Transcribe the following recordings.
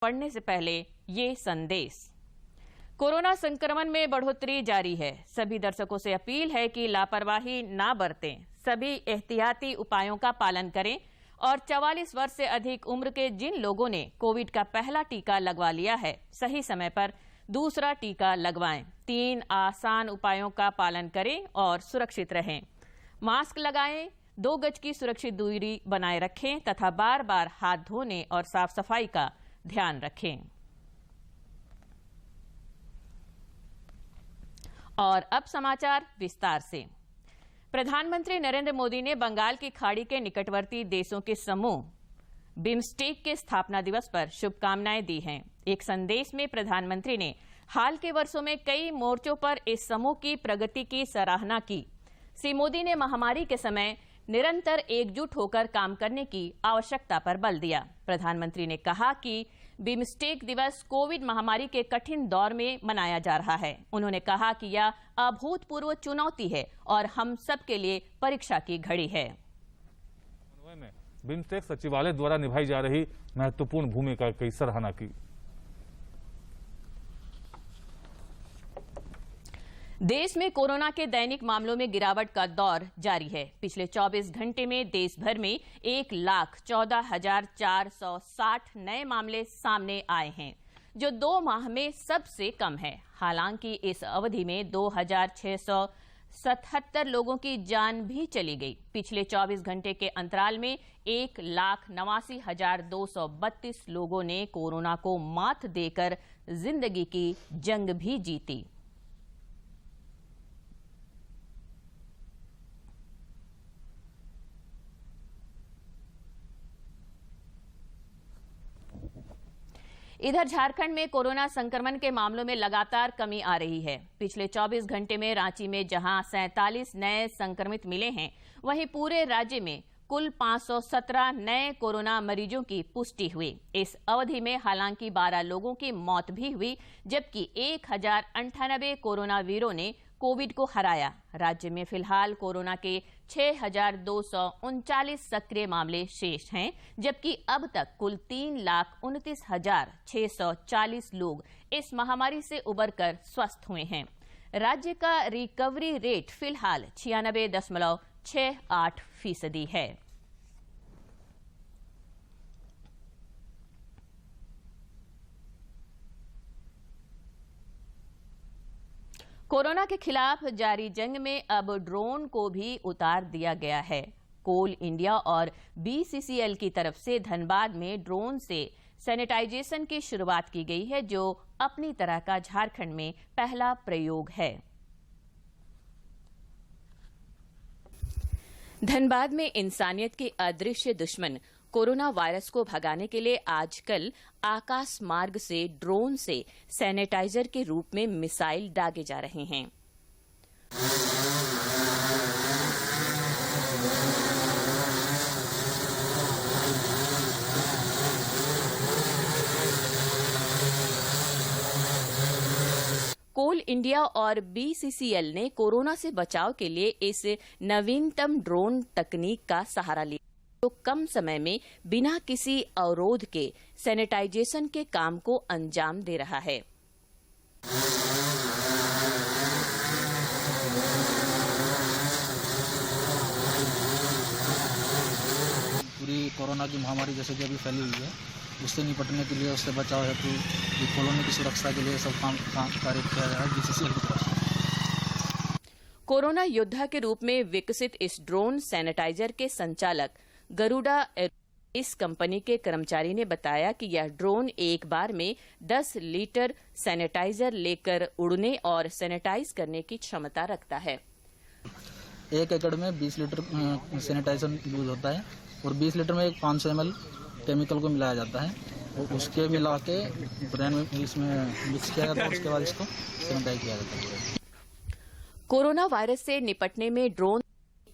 पढ़ने से पहले ये संदेश। कोरोना संक्रमण में बढ़ोतरी जारी है। सभी दर्शकों से अपील है कि लापरवाही ना बरतें, सभी एहतियाती उपायों का पालन करें और 44 वर्ष से अधिक उम्र के जिन लोगों ने कोविड का पहला टीका लगवा लिया है, सही समय पर दूसरा टीका लगवाएं। 3 आसान उपायों का पालन करें और सुरक्षित रहें। मास्क लगाएं, 2 गज की सुरक्षित दूरी बनाए रखें तथा बार बार हाथ धोने और साफ सफाई का ध्यान रखें। और अब समाचार विस्तार से। प्रधानमंत्री नरेंद्र मोदी ने बंगाल की खाड़ी के निकटवर्ती देशों के समूह बिम्स्टेक के स्थापना दिवस पर शुभकामनाएं दी हैं। एक संदेश में प्रधानमंत्री ने हाल के वर्षों में कई मोर्चों पर इस समूह की प्रगति की सराहना की। श्री मोदी ने महामारी के समय निरंतर एकजुट होकर काम करने की आवश्यकता पर बल दिया। प्रधानमंत्री ने कहा कि बिम्स्टेक दिवस कोविड महामारी के कठिन दौर में मनाया जा रहा है। उन्होंने कहा कि यह अभूतपूर्व चुनौती है और हम सब के लिए परीक्षा की घड़ी है। बिम्स्टेक सचिवालय द्वारा निभाई जा रही महत्वपूर्ण भूमिका की सराहना की। देश में कोरोना के दैनिक मामलों में गिरावट का दौर जारी है। पिछले 24 घंटे में देश भर में 1,14,460 नए मामले सामने आए हैं, जो 2 माह में सबसे कम है। हालांकि इस अवधि में 2,677 लोगों की जान भी चली गई। पिछले 24 घंटे के अंतराल में 1,89,232 लोगों ने कोरोना को मात देकर जिंदगी की जंग भी जीती। इधर झारखंड में कोरोना संक्रमण के मामलों में लगातार कमी आ रही है। पिछले 24 घंटे में रांची में जहां 47 नए संक्रमित मिले हैं, वहीं पूरे राज्य में कुल 517 नए कोरोना मरीजों की पुष्टि हुई। इस अवधि में हालांकि 12 लोगों की मौत भी हुई, जबकि 1098 कोरोना वीरों ने कोविड को हराया। राज्य में फिलहाल कोरोना के 6,239 सक्रिय मामले शेष हैं, जबकि अब तक कुल 3,29,640 लोग इस महामारी से उबरकर स्वस्थ हुए हैं। राज्य का रिकवरी रेट फिलहाल 96.68% है। कोरोना के खिलाफ जारी जंग में अब ड्रोन को भी उतार दिया गया है। कोल इंडिया और बीसीसीएल की तरफ से धनबाद में ड्रोन से सैनिटाइजेशन की शुरुआत की गई है, जो अपनी तरह का झारखंड में पहला प्रयोग है। धनबाद में इंसानियत के अदृश्य दुश्मन कोरोना वायरस को भगाने के लिए आजकल आकाश मार्ग से ड्रोन से सैनिटाइजर के रूप में मिसाइल दागे जा रहे हैं। कोल इंडिया और बीसीसीएल ने कोरोना से बचाव के लिए इस नवीनतम ड्रोन तकनीक का सहारा लिया, तो कम समय में बिना किसी अवरोध के सैनिटाइजेशन के काम को अंजाम दे रहा है। पूरी कोरोना की महामारी जैसे कि अभी फैली हुई है, उससे निपटने के लिए, उससे बचाव हेतु कॉलोनी की सुरक्षा के लिए सब कार्य किया जा रहा है बीसीसीएल की तरफ से। कोरोना योद्धा के रूप में विकसित इस ड्रोन सैनिटाइजर के संचालक गरुड़ा इस कंपनी के कर्मचारी ने बताया कि यह ड्रोन एक बार में 10 लीटर सैनिटाइजर लेकर उड़ने और सैनिटाइज करने की क्षमता रखता है। 1 एकड़ में 20 लीटर सैनिटाइजर यूज होता है और 20 लीटर में 500 ml केमिकल को मिलाया जाता है और उसके मिला के ब्रेन में इसमें मिक्स किया जाता है। उसके बाद इसको सैनिटाइज किया जाता है। कोरोना वायरस से निपटने में ड्रोन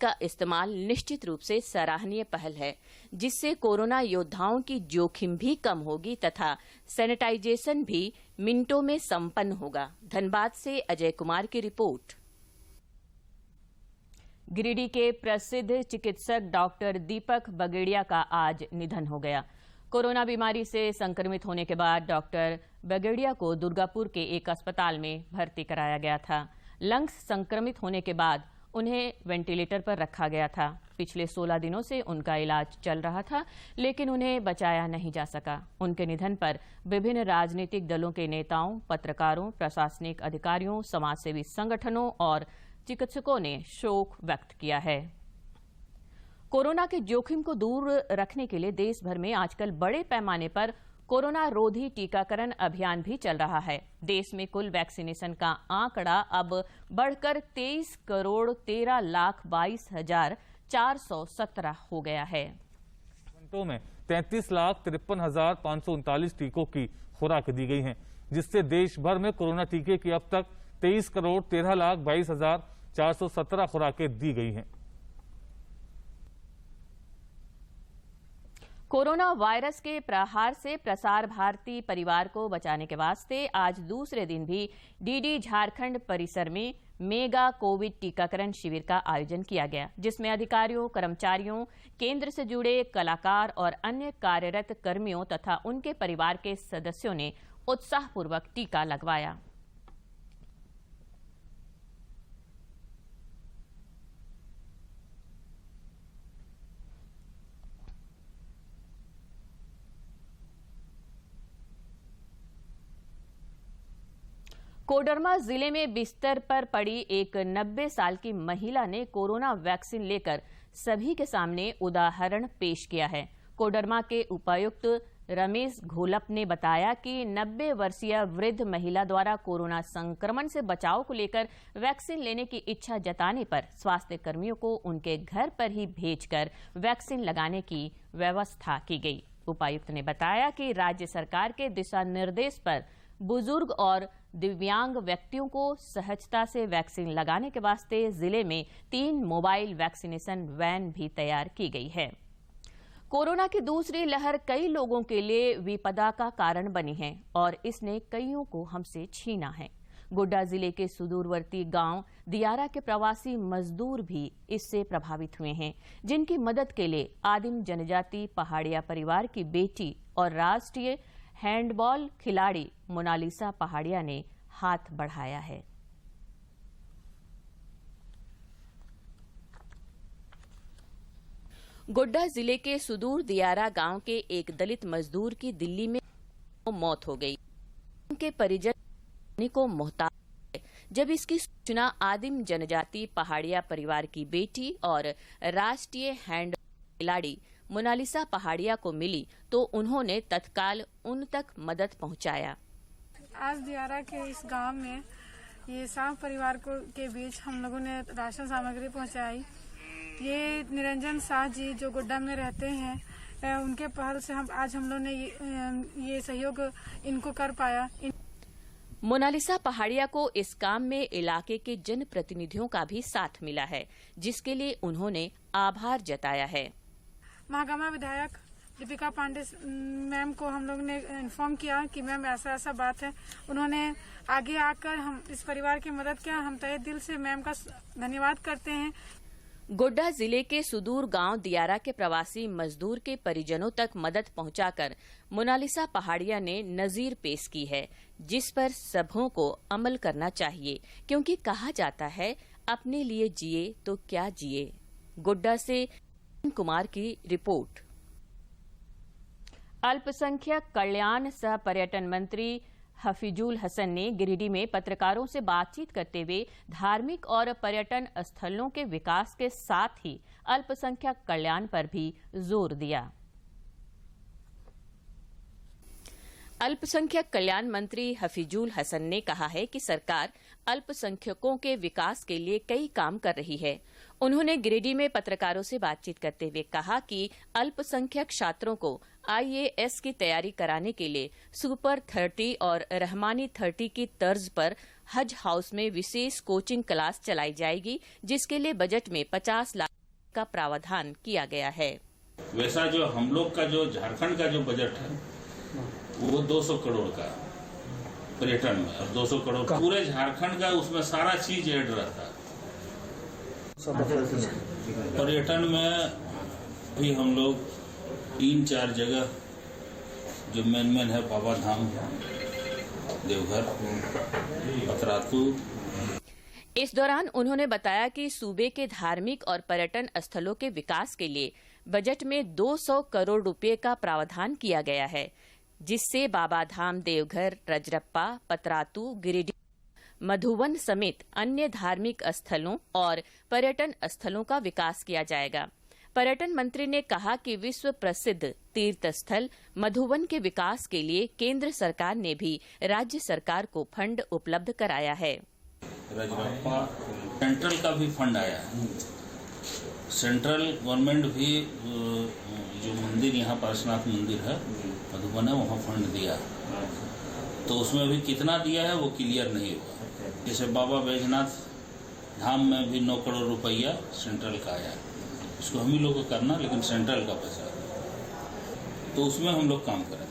का इस्तेमाल निश्चित रूप से सराहनीय पहल है, जिससे कोरोना योद्धाओं की जोखिम भी कम होगी तथा सैनिटाइजेशन भी मिनटों में संपन्न होगा। धनबाद से अजय कुमार की रिपोर्ट। गिरिडीह के प्रसिद्ध चिकित्सक डॉक्टर दीपक बगेड़िया का आज निधन हो गया। कोरोना बीमारी से संक्रमित होने के बाद डॉक्टर बगेड़िया को दुर्गापुर के एक अस्पताल में भर्ती कराया गया था। लंग्स संक्रमित होने के बाद उन्हें वेंटिलेटर पर रखा गया था। पिछले 16 दिनों से उनका इलाज चल रहा था, लेकिन उन्हें बचाया नहीं जा सका। उनके निधन पर विभिन्न राजनीतिक दलों के नेताओं, पत्रकारों, प्रशासनिक अधिकारियों, समाजसेवी संगठनों और चिकित्सकों ने शोक व्यक्त किया है। कोरोना के जोखिम को दूर रखने के लिए देश भर में आजकल बड़े पैमाने पर कोरोना रोधी टीकाकरण अभियान भी चल रहा है। देश में कुल वैक्सीनेशन का आंकड़ा अब बढ़कर 23,22,417 हो गया है। घंटों में 33,53,539 टीकों की खुराक दी गई है, जिससे देश भर में कोरोना टीके की अब तक 23,13,22,417 खुराकें दी गई हैं। कोरोना वायरस के प्रहार से प्रसार भारती परिवार को बचाने के वास्ते आज दूसरे दिन भी डीडी झारखंड परिसर में मेगा कोविड टीकाकरण शिविर का आयोजन किया गया, जिसमें अधिकारियों, कर्मचारियों, केंद्र से जुड़े कलाकार और अन्य कार्यरत कर्मियों तथा उनके परिवार के सदस्यों ने उत्साहपूर्वक टीका लगवाया। कोडरमा जिले में बिस्तर पर पड़ी एक 90 साल की महिला ने कोरोना वैक्सीन लेकर सभी के सामने उदाहरण पेश किया है। कोडरमा के उपायुक्त रमेश घोलप ने बताया कि 90 वर्षीय वृद्ध महिला द्वारा कोरोना संक्रमण से बचाव को लेकर वैक्सीन लेने की इच्छा जताने पर स्वास्थ्य कर्मियों को उनके घर पर ही भेजकर वैक्सीन लगाने की व्यवस्था की गई। उपायुक्त ने बताया कि राज्य सरकार के दिशा निर्देश पर बुजुर्ग और दिव्यांग व्यक्तियों को सहजता से वैक्सीन लगाने के वास्ते जिले में 3 मोबाइल वैक्सीनेशन वैन भी तैयार की गई है। कोरोना की दूसरी लहर कई लोगों के लिए विपदा का कारण बनी है और इसने कईयों को हमसे छीना है। गोड्डा जिले के सुदूरवर्ती गांव दियारा के प्रवासी मजदूर भी इससे प्रभावित हुए हैं, जिनकी मदद के लिए आदिम जनजाति पहाड़िया परिवार की बेटी और राष्ट्रीय हैंडबॉल खिलाड़ी मोनालिसा पहाड़िया ने हाथ बढ़ाया है। गोड्डा जिले के सुदूर दियारा गांव के एक दलित मजदूर की दिल्ली में मौत हो गई। उनके परिजन को मोहताज है। जब इसकी सूचना आदिम जनजाति पहाड़िया परिवार की बेटी और राष्ट्रीय हैंडबॉल खिलाड़ी मोनालिसा पहाड़िया को मिली तो उन्होंने तत्काल उन तक मदद पहुंचाया। आज दियारा के इस गांव में ये सांप परिवार के बीच हम लोगों ने राशन सामग्री पहुंचाई। ये निरंजन शाह जी जो गोड्डा में रहते हैं, उनके पहल से आज हम लोग ने ये सहयोग इनको कर पाया। मोनालिसा पहाड़िया को इस काम में इलाके के जनप्रतिनिधियों का भी साथ मिला है, जिसके लिए उन्होंने आभार जताया है। महागामा विधायक दीपिका पांडे मैम को हम लोग ने इन्फॉर्म किया कि मैम ऐसा बात है। उन्होंने आगे आकर हम इस परिवार की मदद किया। हम तहे दिल से मैम का धन्यवाद करते हैं। गोड्डा जिले के सुदूर गांव दियारा के प्रवासी मजदूर के परिजनों तक मदद पहुंचाकर मोनालिसा पहाड़िया ने नजीर पेश की है, जिस पर सबों को अमल करना चाहिए, क्योंकि कहा जाता है अपने लिए जिए तो क्या जिए। गोड्डा से कुमार की रिपोर्ट। अल्पसंख्यक कल्याण सह पर्यटन मंत्री हफीजुल हसन ने गिरिडीह में पत्रकारों से बातचीत करते हुए धार्मिक और पर्यटन स्थलों के विकास के साथ ही अल्पसंख्यक कल्याण पर भी जोर दिया। अल्पसंख्यक कल्याण मंत्री हफीजुल हसन ने कहा है कि सरकार अल्पसंख्यकों के विकास के लिए कई काम कर रही है। उन्होंने गिरिडीह में पत्रकारों से बातचीत करते हुए कहा कि अल्पसंख्यक छात्रों को IAS की तैयारी कराने के लिए सुपर 30 और रहमानी 30 की तर्ज पर हज हाउस में विशेष कोचिंग क्लास चलाई जाएगी, जिसके लिए बजट में 50 लाख का प्रावधान किया गया है। वैसा जो हम लोग का जो झारखंड का जो बजट है वो 200 करोड़ का पर्यटन में, और 200 करोड़ पूरे झारखंड का, उसमें सारा चीज ऐड रहता है। पर्यटन में भी हम लोग 3-4 जगह जो मेन है बाबा धाम, देवघर, पतरातू। इस दौरान उन्होंने बताया कि सूबे के धार्मिक और पर्यटन स्थलों के विकास के लिए बजट में 200 करोड़ रुपए का प्रावधान किया गया है, जिससे बाबा धाम, देवघर, रजरप्पा, पतरातू, गिरिडीह, मधुवन समेत अन्य धार्मिक स्थलों और पर्यटन स्थलों का विकास किया जाएगा। पर्यटन मंत्री ने कहा कि विश्व प्रसिद्ध तीर्थ स्थल मधुवन के विकास के लिए केंद्र सरकार ने भी राज्य सरकार को फंड उपलब्ध कराया है। रजरप्पा सेंट्रल का भी फंड आया है। सेंट्रल गवर्नमेंट भी जो मंदिर यहाँ पार्श्वनाथ मंदिर है मधुबन है, वहाँ फंड दिया, तो उसमें भी कितना दिया है वो क्लियर नहीं हुआ। जैसे बाबा बैजनाथ धाम में भी 9 करोड़ रुपया सेंट्रल का आया, इसको हम ही लोग को करना, लेकिन सेंट्रल का पैसा है, तो उसमें हम लोग काम करेंगे।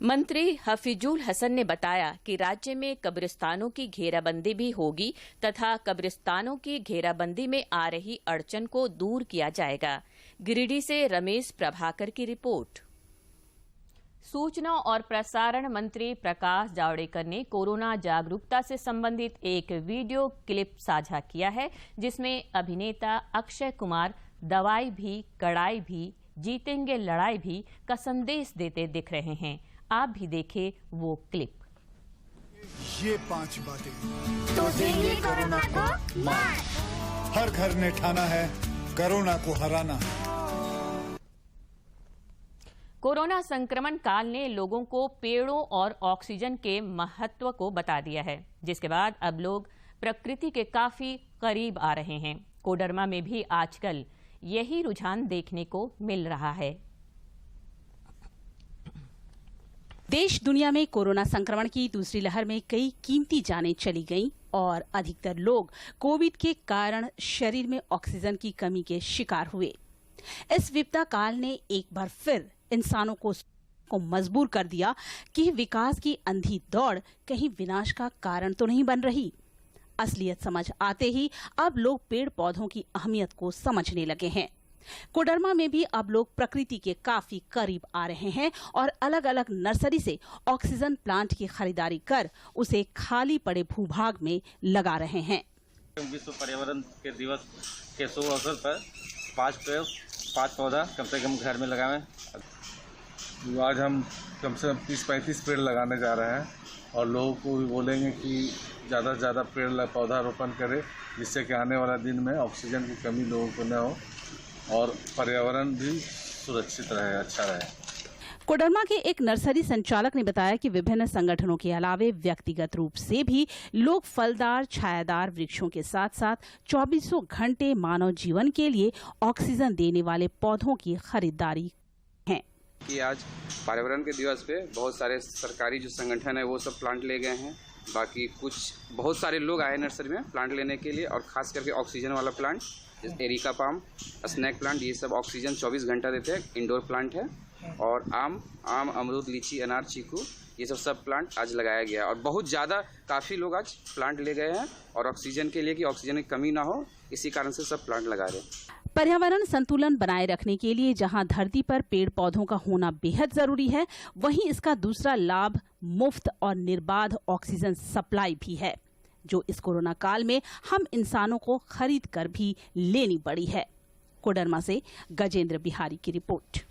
मंत्री हफीजुल हसन ने बताया कि राज्य में कब्रिस्तानों की घेराबंदी भी होगी तथा कब्रिस्तानों की घेराबंदी में आ रही अड़चन को दूर किया जाएगा। गिरिडीह से रमेश प्रभाकर की रिपोर्ट। सूचना और प्रसारण मंत्री प्रकाश जावड़ेकर ने कोरोना जागरूकता से संबंधित एक वीडियो क्लिप साझा किया है, जिसमें अभिनेता अक्षय कुमार दवाई भी कड़ाई भी जीतेंगे लड़ाई भी का संदेश देते दिख रहे हैं। आप भी देखें वो क्लिप। ये 5 बातें तो देंगे कोरोना को मार। हर घर ने ठाना है कोरोना को हराना। कोरोना संक्रमण काल ने लोगों को पेड़ों और ऑक्सीजन के महत्व को बता दिया है, जिसके बाद अब लोग प्रकृति के काफी करीब आ रहे हैं। कोडरमा में भी आजकल यही रुझान देखने को मिल रहा है। देश दुनिया में कोरोना संक्रमण की दूसरी लहर में कई कीमती जानें चली गईं और अधिकतर लोग कोविड के कारण शरीर में ऑक्सीजन की कमी के शिकार हुए। इस विपदा काल ने एक बार फिर इंसानों को मजबूर कर दिया कि विकास की अंधी दौड़ कहीं विनाश का कारण तो नहीं बन रही। असलियत समझ आते ही अब लोग पेड़ पौधों की अहमियत को समझने लगे हैं। कोडरमा में भी अब लोग प्रकृति के काफी करीब आ रहे हैं और अलग अलग नर्सरी से ऑक्सीजन प्लांट की खरीदारी कर उसे खाली पड़े भूभाग में लगा रहे हैं। विश्व पर्यावरण के दिवस के शुभ अवसर पर 5 पौधा कम से कम घर में लगाएं। आज हम कम से कम 30-35 पेड़ लगाने जा रहे हैं और लोगों को भी बोलेंगे कि ज़्यादा से ज़्यादा पेड़ पौधा रोपण करें, जिससे कि आने वाला दिन में ऑक्सीजन की कमी लोगों को न हो और पर्यावरण भी सुरक्षित रहे, अच्छा रहे। कोडरमा के एक नर्सरी संचालक ने बताया कि विभिन्न संगठनों के अलावे व्यक्तिगत रूप से भी लोग फलदार छायादार वृक्षों के साथ साथ 24 घंटे मानव जीवन के लिए ऑक्सीजन देने वाले पौधों की खरीदारी है। कि आज पर्यावरण के दिवस पे बहुत सारे सरकारी जो संगठन है वो सब प्लांट ले गए हैं। बाकी बहुत सारे लोग आए नर्सरी में प्लांट लेने के लिए, और खास करके ऑक्सीजन वाला प्लांट जैसे एरिका पाम, स्नैक प्लांट, ये सब ऑक्सीजन 24 घंटा देते हैं। इंडोर प्लांट है और आम, अमरूद, लीची, अनार, चीकू, ये सब प्लांट आज लगाया गया और बहुत ज़्यादा काफ़ी लोग आज प्लांट ले गए हैं और ऑक्सीजन के लिए कि ऑक्सीजन की कमी ना हो, इसी कारण से सब प्लांट लगा रहे हैं। पर्यावरण संतुलन बनाए रखने के लिए जहां धरती पर पेड़ पौधों का होना बेहद जरूरी है, वहीं इसका दूसरा लाभ मुफ्त और निर्बाध ऑक्सीजन सप्लाई भी है, जो इस कोरोना काल में हम इंसानों को खरीद कर भी लेनी पड़ी है। कोडरमा से गजेंद्र बिहारी की रिपोर्ट।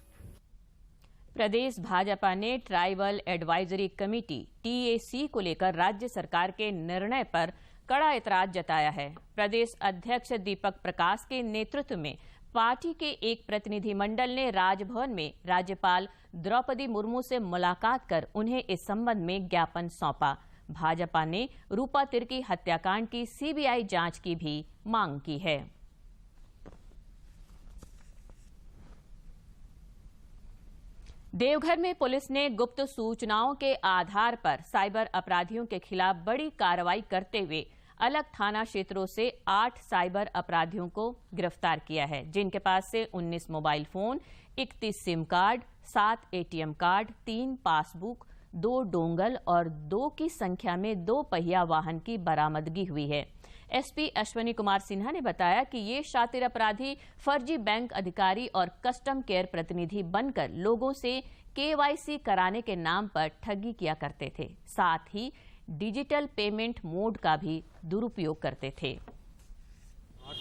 प्रदेश भाजपा ने ट्राइबल एडवाइजरी कमेटी TAC को लेकर राज्य सरकार के निर्णय पर कड़ा ऐतराज जताया है। प्रदेश अध्यक्ष दीपक प्रकाश के नेतृत्व में पार्टी के एक प्रतिनिधिमंडल ने राजभवन में राज्यपाल द्रौपदी मुर्मू से मुलाकात कर उन्हें इस संबंध में ज्ञापन सौंपा। भाजपा ने रूपा तिर्की हत्याकांड की CBI जांच की भी मांग की है। देवघर में पुलिस ने गुप्त सूचनाओं के आधार पर साइबर अपराधियों के खिलाफ बड़ी कार्रवाई करते हुए अलग थाना क्षेत्रों से 8 साइबर अपराधियों को गिरफ्तार किया है, जिनके पास से 19 mobile phone, 31 SIM card, 7 ATM card, 3 passbook, 2 dongle और 2 की संख्या में 2 पहिया वाहन की बरामदगी हुई है। SP अश्वनी कुमार सिन्हा ने बताया कि ये शातिर अपराधी फर्जी बैंक अधिकारी और कस्टम केयर प्रतिनिधि बनकर लोगों से KYC कराने के नाम पर ठगी किया करते थे। साथ ही डिजिटल पेमेंट मोड का भी दुरुपयोग करते थे। 8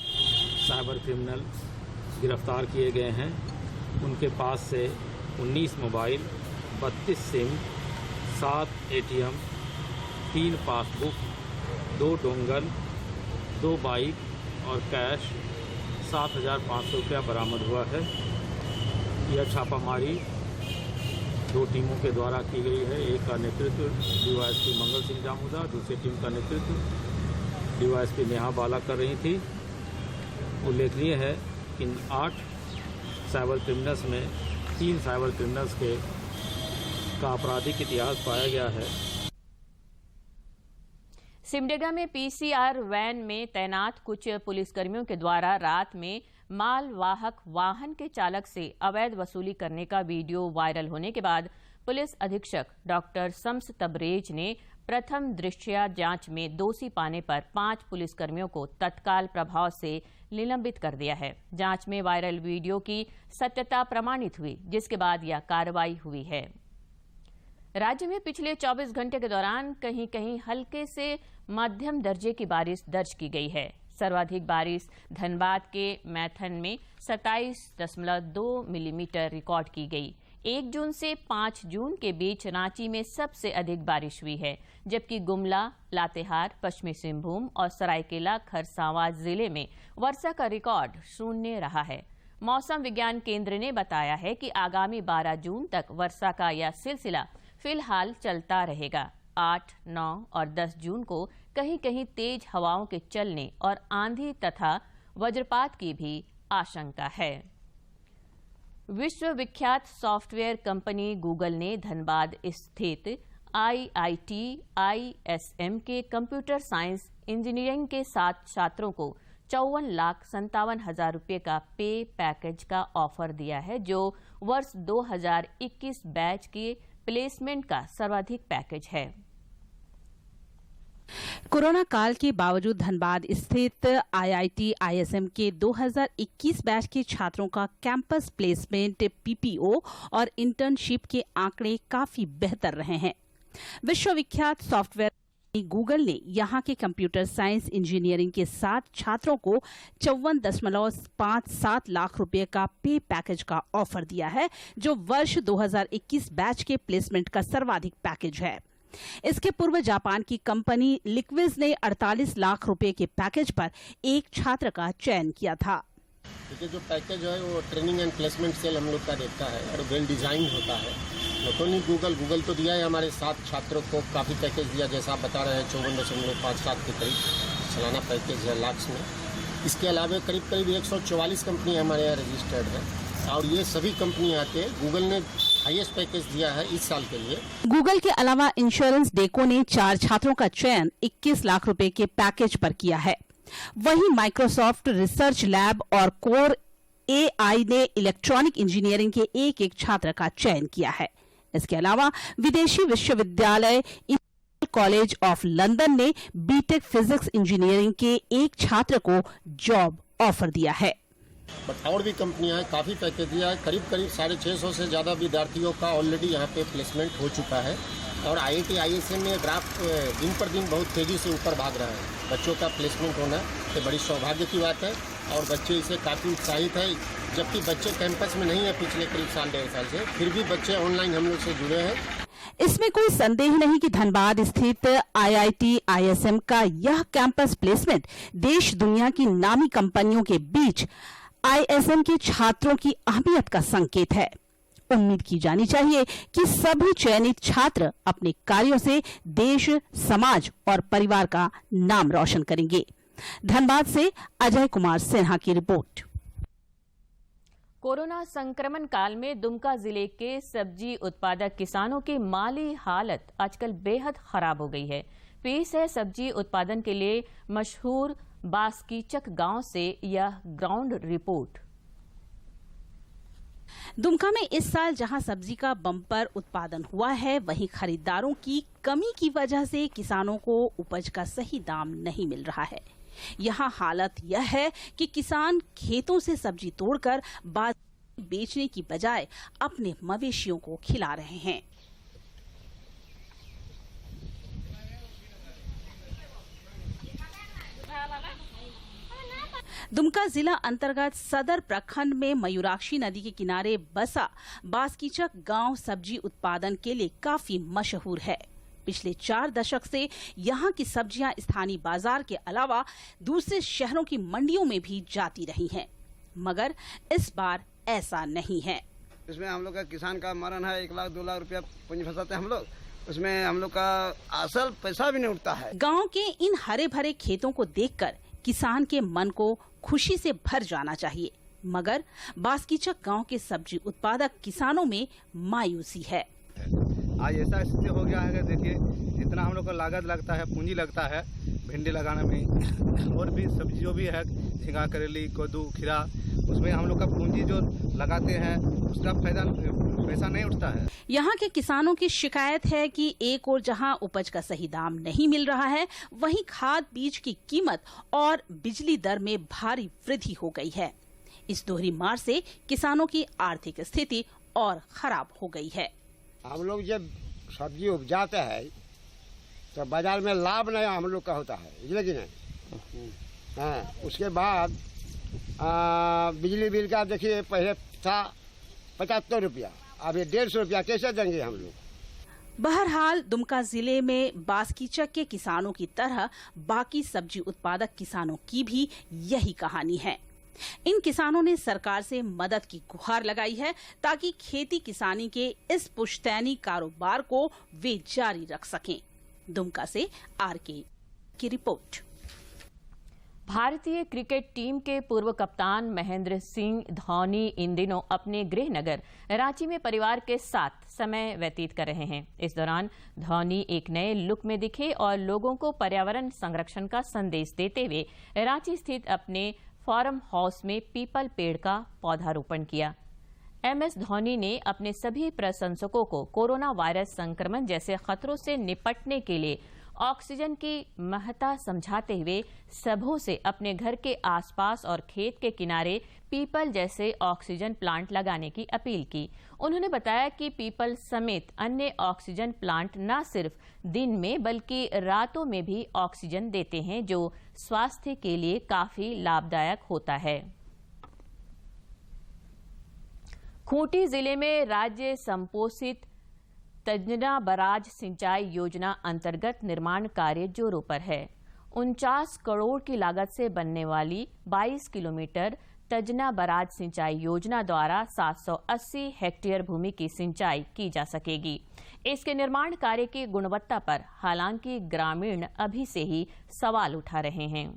साइबर क्रिमिनल गिरफ्तार किए गए हैं। उनके पास से 19 mobile, 32 SIM, 7 ATM, 3 passbook, 2 dongle, 2 bike और कैश 7,500 रुपया बरामद हुआ है। यह छापामारी 2 टीमों के द्वारा की गई है। एक का नेतृत्व DYSP मंगल सिंह जामुदा, दूसरी टीम का नेतृत्व DYSP नेहा बाला कर रही थी। उल्लेखनीय है कि 8 साइबर क्रिमिनल्स में 3 साइबर क्रिमिनल्स का आपराधिक इतिहास पाया गया है। सिमडेगा में PCR वैन में तैनात कुछ पुलिसकर्मियों के द्वारा रात में मालवाहक वाहन के चालक से अवैध वसूली करने का वीडियो वायरल होने के बाद पुलिस अधीक्षक डॉक्टर शम्स तबरेज ने प्रथम दृष्टया जांच में दोषी पाने पर 5 पुलिसकर्मियों को तत्काल प्रभाव से निलंबित कर दिया है। जांच में वायरल वीडियो की सत्यता प्रमाणित हुई, जिसके बाद यह कार्रवाई हुई है। राज्य में पिछले 24 घंटे के दौरान कहीं कहीं हल्के से मध्यम दर्जे की बारिश दर्ज की गई है। सर्वाधिक बारिश धनबाद के मैथन में 27.2 मिलीमीटर रिकॉर्ड की गई। 1 जून से 5 जून के बीच रांची में सबसे अधिक बारिश हुई है, जबकि गुमला, लातेहार, पश्चिमी सिंहभूम और सरायकेला खरसावां जिले में वर्षा का रिकॉर्ड 0 रहा है। मौसम विज्ञान केंद्र ने बताया है कि आगामी 12 जून तक वर्षा का यह सिलसिला फिलहाल चलता रहेगा। 8, 9 और 10 जून को कहीं कहीं तेज हवाओं के चलने और आंधी तथा वज्रपात की भी आशंका है। विश्व विख्यात सॉफ्टवेयर कंपनी गूगल ने धनबाद स्थित IIT ISM के कंप्यूटर साइंस इंजीनियरिंग के 7 छात्रों को 54,57,000 रुपये का पे पैकेज का ऑफर दिया है, जो वर्ष 2021 बैच के प्लेसमेंट का सर्वाधिक पैकेज है। कोरोना काल के बावजूद धनबाद स्थित IIT ISM के 2021 बैच के छात्रों का कैंपस प्लेसमेंट, PPO और इंटर्नशिप के आंकड़े काफी बेहतर रहे हैं। विश्वविख्यात सॉफ्टवेयर गूगल ने यहां के कंप्यूटर साइंस इंजीनियरिंग के 7 छात्रों को 54.57 लाख रुपए का पे पैकेज का ऑफर दिया है, जो वर्ष 2021 बैच के प्लेसमेंट का सर्वाधिक पैकेज है। इसके पूर्व जापान की कंपनी लिक्विज ने 48 लाख रुपए के पैकेज पर एक छात्र का चयन किया था। देखिए, जो पैकेज है वो ट्रेनिंग एंड प्लेसमेंट सेल हम लोग का देता है और वेल डिजाइन होता है। नहीं गूगल तो दिया है, हमारे 7 छात्रों को काफ़ी पैकेज दिया, जैसा आप बता रहे हैं 54.57 के करीब सालाना पैकेज है लाख्स में। इसके अलावा करीब 144 कंपनी हमारे यहाँ रजिस्टर्ड है और ये सभी कंपनी आते हैं। गूगल ने हाईएस्ट पैकेज दिया है इस साल के लिए। गूगल के अलावा इंश्योरेंस डेको ने 4 छात्रों का चयन 21 लाख रुपए के पैकेज पर किया है। वहीं माइक्रोसॉफ्ट रिसर्च लैब और कोर AI ने इलेक्ट्रॉनिक इंजीनियरिंग के एक छात्र का चयन किया है। इसके अलावा विदेशी विश्वविद्यालय कॉलेज ऑफ लंदन ने बीटेक फिजिक्स इंजीनियरिंग के एक छात्र को जॉब ऑफर दिया है। और भी कंपनियां काफी पैकेज दिया है। करीब 650 से ज्यादा विद्यार्थियों का ऑलरेडी यहाँ पे प्लेसमेंट हो चुका है और IIT ISM में ग्राफ दिन पर दिन बहुत तेजी से ऊपर भाग रहा है। बच्चों का प्लेसमेंट होना तो बड़ी सौभाग्य की बात है और बच्चे इसे काफी उत्साहित है। जबकि बच्चे कैंपस में नहीं है पिछले करीब 1.5 साल से, फिर भी बच्चे ऑनलाइन हम लोग से जुड़े हैं। इसमें कोई संदेह नहीं कि धनबाद स्थित IIT ISM का यह कैंपस प्लेसमेंट देश दुनिया की नामी कंपनियों के बीच ISM के छात्रों की अहमियत का संकेत है। उम्मीद की जानी चाहिए कि सभी चयनित छात्र अपने कार्यों से देश, समाज और परिवार का नाम रोशन करेंगे। धनबाद से अजय कुमार सिन्हा की रिपोर्ट। कोरोना संक्रमण काल में दुमका जिले के सब्जी उत्पादक किसानों की माली हालत आजकल बेहद खराब हो गई है। पेश है सब्जी उत्पादन के लिए मशहूर बास्कीचक गांव से यह ग्राउंड रिपोर्ट। दुमका में इस साल जहां सब्जी का बम्पर उत्पादन हुआ है, वहीं खरीदारों की कमी की वजह से किसानों को उपज का सही दाम नहीं मिल रहा है। यहां हालत यह है कि किसान खेतों से सब्जी तोड़कर बेचने की बजाय अपने मवेशियों को खिला रहे हैं। दुमका जिला अंतर्गत सदर प्रखंड में मयूराक्षी नदी के किनारे बसा बास्कीचक गांव सब्जी उत्पादन के लिए काफी मशहूर है। पिछले 4 दशक से यहां की सब्जियां स्थानीय बाजार के अलावा दूसरे शहरों की मंडियों में भी जाती रही हैं, मगर इस बार ऐसा नहीं है। इसमें हम लोग का किसान का मरण है, 1 लाख 2 लाख रुपया पूंजी फंसाते हैं हम लोग, उसमें हम लोग का असल पैसा भी नहीं उठता है। गाँव के इन हरे भरे खेतों को देखकर किसान के मन को खुशी से भर जाना चाहिए, मगर बास्कीचक गांव के सब्जी उत्पादक किसानों में मायूसी है। आज ऐसा स्थिति हो गया है कि देखिए जितना हम लोग को लागत लगता है, पूंजी लगता है भिंडी लगाने में, और भी सब्जी जो भी है झींगा, करेली, कद्दू, खीरा, उसमें हम लोग का पूंजी जो लगाते हैं उसका पैसा नहीं उठता है। यहाँ के किसानों की शिकायत है कि एक ओर जहाँ उपज का सही दाम नहीं मिल रहा है, वहीं खाद बीज की कीमत और बिजली दर में भारी वृद्धि हो गई है। इस दोहरी मार से किसानों की आर्थिक स्थिति और खराब हो गई है। हम लोग जब सब्जी उपजाते हैं तो बाजार में लाभ नहीं हम लोग का होता है, बुझले कि नहीं। हाँ, उसके बाद बिजली बिल का देखिए पहले था 75 रुपया, अब ये 150 रुपया कैसे देंगे हम लोग। बहरहाल दुमका जिले में बास्कीचक के किसानों की तरह बाकी सब्जी उत्पादक किसानों की भी यही कहानी है। इन किसानों ने सरकार से मदद की गुहार लगाई है ताकि खेती किसानी के इस पुश्तैनी कारोबार को वे जारी रख सकें। दुमका से आरके की रिपोर्ट। भारतीय क्रिकेट टीम के पूर्व कप्तान महेंद्र सिंह धोनी इन दिनों अपने गृह नगर रांची में परिवार के साथ समय व्यतीत कर रहे हैं। इस दौरान धोनी एक नए लुक में दिखे और लोगों को पर्यावरण संरक्षण का संदेश देते हुए रांची स्थित अपने फार्म हाउस में पीपल पेड़ का पौधारोपण किया। MS धोनी ने अपने सभी प्रशंसकों को कोरोना वायरस संक्रमण जैसे खतरों से निपटने के लिए ऑक्सीजन की महत्ता समझाते हुए सबों से अपने घर के आसपास और खेत के किनारे पीपल जैसे ऑक्सीजन प्लांट लगाने की अपील की। उन्होंने बताया कि पीपल समेत अन्य ऑक्सीजन प्लांट न सिर्फ दिन में बल्कि रातों में भी ऑक्सीजन देते हैं, जो स्वास्थ्य के लिए काफी लाभदायक होता है। खूंटी जिले में राज्य संपोषित तजना बराज सिंचाई योजना अंतर्गत निर्माण कार्य जोरों पर है। 49 करोड़ की लागत से बनने वाली 22 किलोमीटर तजना बराज सिंचाई योजना द्वारा 780 हेक्टेयर भूमि की सिंचाई की जा सकेगी। इसके निर्माण कार्य की गुणवत्ता पर हालांकि ग्रामीण अभी से ही सवाल उठा रहे हैं।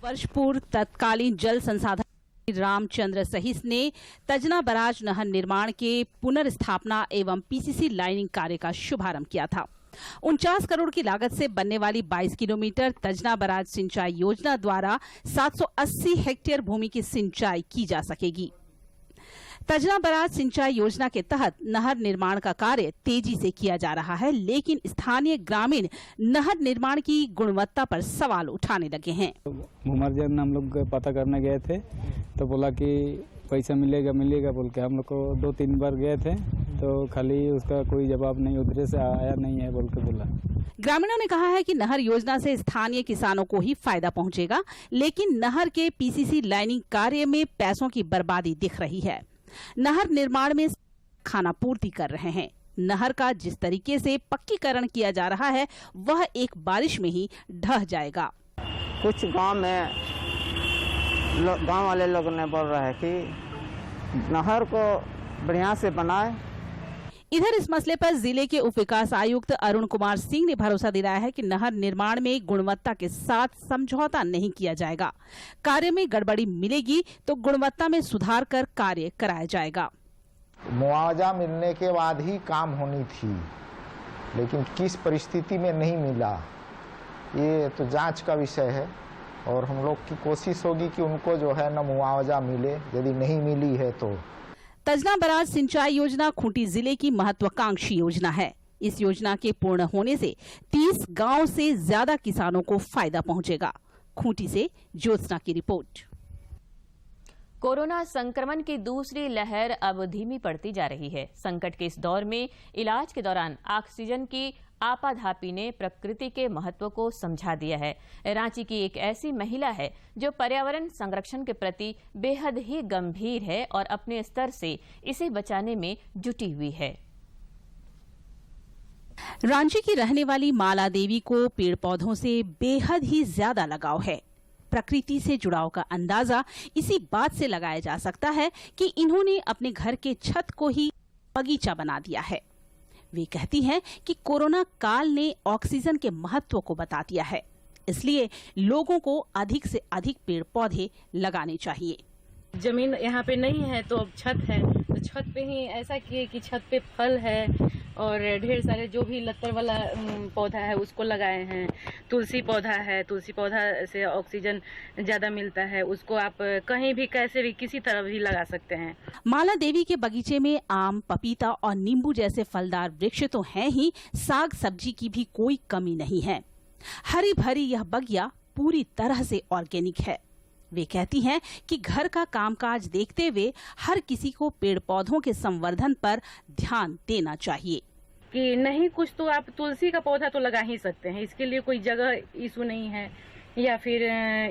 वर्ष पूर्व तत्कालीन जल संसाधन रामचंद्र सहित ने तजना बराज नहर निर्माण के पुनर्स्थापना एवं PCC लाइनिंग कार्य का शुभारंभ किया था। 49 करोड़ की लागत से बनने वाली 22 किलोमीटर तजना बराज सिंचाई योजना द्वारा 780 हेक्टेयर भूमि की सिंचाई की जा सकेगी। तजना बराज सिंचाई योजना के तहत नहर निर्माण का कार्य तेजी से किया जा रहा है, लेकिन स्थानीय ग्रामीण नहर निर्माण की गुणवत्ता पर सवाल उठाने लगे हैं। मुमरजन हम लोग पता करने गए थे तो बोला कि पैसा मिलेगा बोल के हम लोग को 2-3 बार गए थे तो खाली उसका कोई जवाब नहीं, उधर से आया नहीं है बोल के बोला। ग्रामीणों ने कहा है कि नहर योजना से स्थानीय किसानों को ही फायदा पहुंचेगा, लेकिन नहर के PCC लाइनिंग कार्य में पैसों की बर्बादी दिख रही है। नहर निर्माण में खाना पूर्ति कर रहे हैं। नहर का जिस तरीके से पक्कीकरण किया जा रहा है वह एक बारिश में ही ढह जाएगा। कुछ गांव में गांव वाले लोग ने बोल रहे हैं कि नहर को बढ़िया से बनाए। इधर इस मसले पर जिले के उप विकास आयुक्त अरुण कुमार सिंह ने भरोसा दिलाया है कि नहर निर्माण में गुणवत्ता के साथ समझौता नहीं किया जाएगा। कार्य में गड़बड़ी मिलेगी तो गुणवत्ता में सुधार कर कार्य कराया जाएगा। मुआवजा मिलने के बाद ही काम होनी थी, लेकिन किस परिस्थिति में नहीं मिला ये तो जांच का विषय है और हम लोग की कोशिश होगी कि उनको जो है न मुआवजा मिले, यदि नहीं मिली है तो। तजना बराज सिंचाई योजना खूंटी जिले की महत्वाकांक्षी योजना है। इस योजना के पूर्ण होने से 30 गांव से ज्यादा किसानों को फायदा पहुंचेगा। खूंटी से ज्योत्सना की रिपोर्ट। कोरोना संक्रमण की दूसरी लहर अब धीमी पड़ती जा रही है। संकट के इस दौर में इलाज के दौरान ऑक्सीजन की आपाधापी ने प्रकृति के महत्व को समझा दिया है। रांची की एक ऐसी महिला है जो पर्यावरण संरक्षण के प्रति बेहद ही गंभीर है और अपने स्तर से इसे बचाने में जुटी हुई है। रांची की रहने वाली माला देवी को पेड़ पौधों से बेहद ही ज्यादा लगाव है। प्रकृति से जुड़ाव का अंदाजा इसी बात से लगाया जा सकता है कि इन्होंने अपने घर के छत को ही बगीचा बना दिया है। वे कहती हैं कि कोरोना काल ने ऑक्सीजन के महत्व को बता दिया है, इसलिए लोगों को अधिक से अधिक पेड़ पौधे लगाने चाहिए। जमीन यहाँ पे नहीं है तो अब छत है, तो छत पे ही ऐसा किए कि छत पे फल है और ढेर सारे जो भी लत्तर वाला पौधा है उसको लगाए हैं। तुलसी पौधा है, तुलसी पौधा से ऑक्सीजन ज्यादा मिलता है, उसको आप कहीं भी कैसे भी किसी तरह भी लगा सकते हैं। माला देवी के बगीचे में आम, पपीता और नींबू जैसे फलदार वृक्ष तो हैं ही, साग सब्जी की भी कोई कमी नहीं है। हरी भरी यह बगिया पूरी तरह से ऑर्गेनिक है। वे कहती हैं कि घर का कामकाज देखते हुए हर किसी को पेड़ पौधों के संवर्धन पर ध्यान देना चाहिए। कि नहीं कुछ तो आप तुलसी का पौधा तो लगा ही सकते हैं, इसके लिए कोई जगह इशू नहीं है या फिर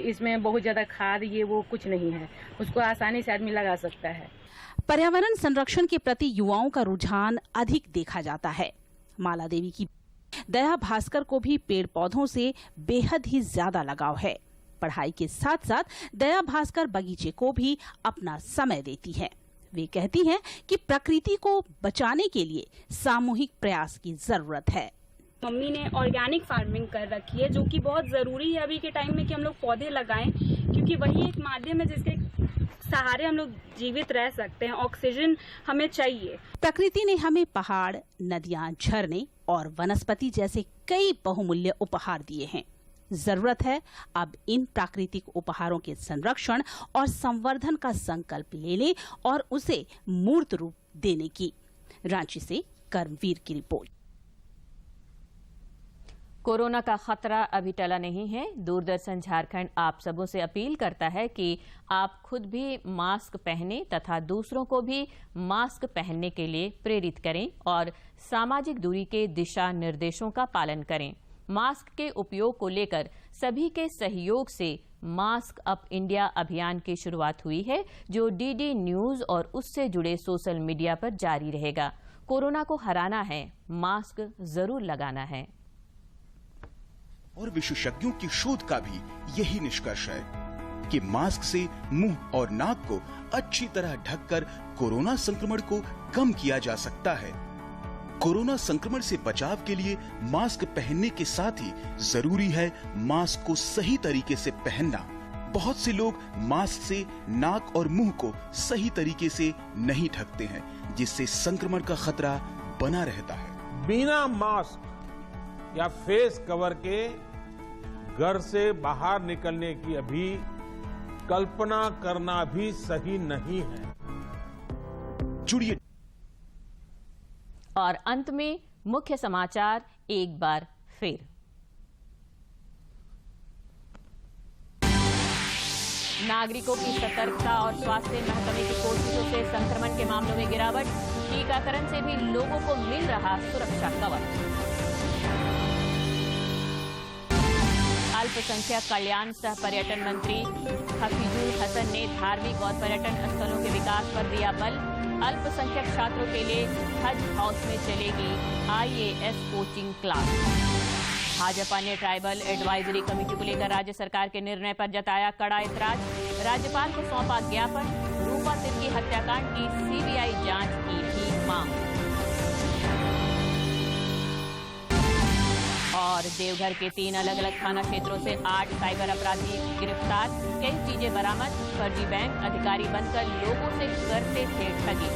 इसमें बहुत ज्यादा खाद ये वो कुछ नहीं है, उसको आसानी से आदमी लगा सकता है। पर्यावरण संरक्षण के प्रति युवाओं का रुझान अधिक देखा जाता है। माला देवी की दया भास्कर को भी पेड़ पौधों से बेहद ही ज्यादा लगाव है। पढ़ाई के साथ साथ दया भास्कर बगीचे को भी अपना समय देती है। वे कहती हैं कि प्रकृति को बचाने के लिए सामूहिक प्रयास की जरूरत है। मम्मी ने ऑर्गेनिक फार्मिंग कर रखी है, जो कि बहुत जरूरी है अभी के टाइम में कि हम लोग पौधे लगाएं, क्योंकि वही एक माध्यम है जिसके सहारे हम लोग जीवित रह सकते हैं। ऑक्सीजन हमें चाहिए। प्रकृति ने हमें पहाड़, नदियां, झरने और वनस्पति जैसे कई बहुमूल्य उपहार दिए हैं। जरूरत है अब इन प्राकृतिक उपहारों के संरक्षण और संवर्धन का संकल्प लेने और उसे मूर्त रूप देने की। रांची से कर्मवीर की रिपोर्ट। कोरोना का खतरा अभी टला नहीं है। दूरदर्शन झारखंड आप सबों से अपील करता है कि आप खुद भी मास्क पहनें तथा दूसरों को भी मास्क पहनने के लिए प्रेरित करें और सामाजिक दूरी के दिशा निर्देशों का पालन करें। मास्क के उपयोग को लेकर सभी के सहयोग से मास्क अप इंडिया अभियान की शुरुआत हुई है, जो डीडी न्यूज और उससे जुड़े सोशल मीडिया पर जारी रहेगा। कोरोना को हराना है, मास्क जरूर लगाना है। और विशेषज्ञों की शोध का भी यही निष्कर्ष है कि मास्क से मुंह और नाक को अच्छी तरह ढककर कोरोना संक्रमण को कम किया जा सकता है। कोरोना संक्रमण से बचाव के लिए मास्क पहनने के साथ ही जरूरी है मास्क को सही तरीके से पहनना। बहुत से लोग मास्क से नाक और मुंह को सही तरीके से नहीं ढकते हैं, जिससे संक्रमण का खतरा बना रहता है। बिना मास्क या फेस कवर के घर से बाहर निकलने की अभी कल्पना करना भी सही नहीं है। जुड़िए। और अंत में मुख्य समाचार एक बार फिर। नागरिकों की सतर्कता और स्वास्थ्य महकमे की कोशिशों से संक्रमण के मामलों में गिरावट। टीकाकरण से भी लोगों को मिल रहा सुरक्षा कवच। अल्पसंख्यक कल्याण सह पर्यटन मंत्री हफीजुल हसन ने धार्मिक और पर्यटन स्थलों के विकास पर दिया बल। अल्पसंख्यक छात्रों के लिए हज हाउस में चलेगी IAS कोचिंग क्लास। भाजपा ने ट्राइबल एडवाइजरी कमेटी को लेकर राज्य सरकार के निर्णय पर जताया कड़ा ऐतराज। राज्यपाल को सौंपा ज्ञापन। रूपा सिंह की हत्याकांड की CBI जांच की भी मांग। और देवघर के 3 अलग अलग थाना क्षेत्रों से 8 साइबर अपराधी गिरफ्तार। कई चीजें बरामद। फर्जी बैंक अधिकारी बनकर लोगों से करते थे ठगी।